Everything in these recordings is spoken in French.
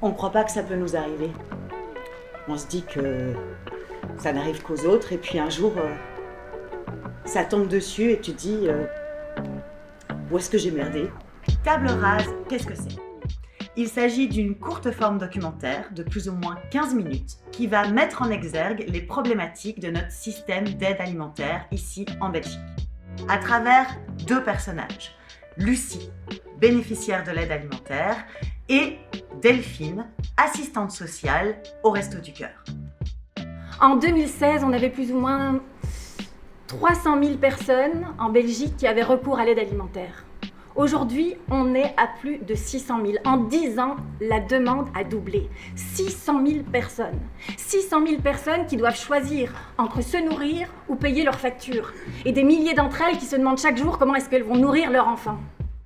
On ne croit pas que ça peut nous arriver. On se dit que ça n'arrive qu'aux autres et puis un jour, ça tombe dessus et tu te dis où est-ce que j'ai merdé? Table rase, qu'est-ce que c'est? Il s'agit d'une courte forme documentaire de plus ou moins 15 minutes qui va mettre en exergue les problématiques de notre système d'aide alimentaire ici en Belgique. À travers deux personnages, Lucie, bénéficiaire de l'aide alimentaire, et Delphine, assistante sociale au Resto du Cœur. En 2016, on avait plus ou moins 300 000 personnes en Belgique qui avaient recours à l'aide alimentaire. Aujourd'hui, on est à plus de 600 000. En 10 ans, la demande a doublé. 600 000 personnes. 600 000 personnes qui doivent choisir entre se nourrir ou payer leurs factures. Et des milliers d'entre elles qui se demandent chaque jour comment est-ce qu'elles vont nourrir leurs enfants.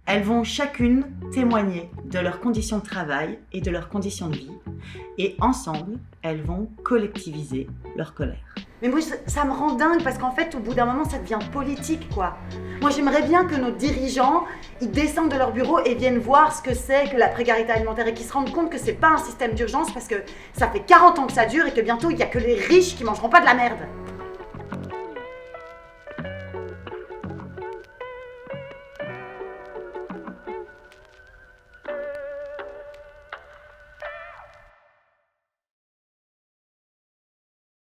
Elles vont chacune témoigner de leurs conditions de travail et de leurs conditions de vie. Et ensemble, elles vont collectiviser leur colère. Mais moi, ça me rend dingue parce qu'en fait, au bout d'un moment, ça devient politique, quoi. Moi, j'aimerais bien que nos dirigeants, ils descendent de leur bureau et viennent voir ce que c'est que la précarité alimentaire et qu'ils se rendent compte que c'est pas un système d'urgence parce que ça fait 40 ans que ça dure et que bientôt, il y a que les riches qui mangeront pas de la merde.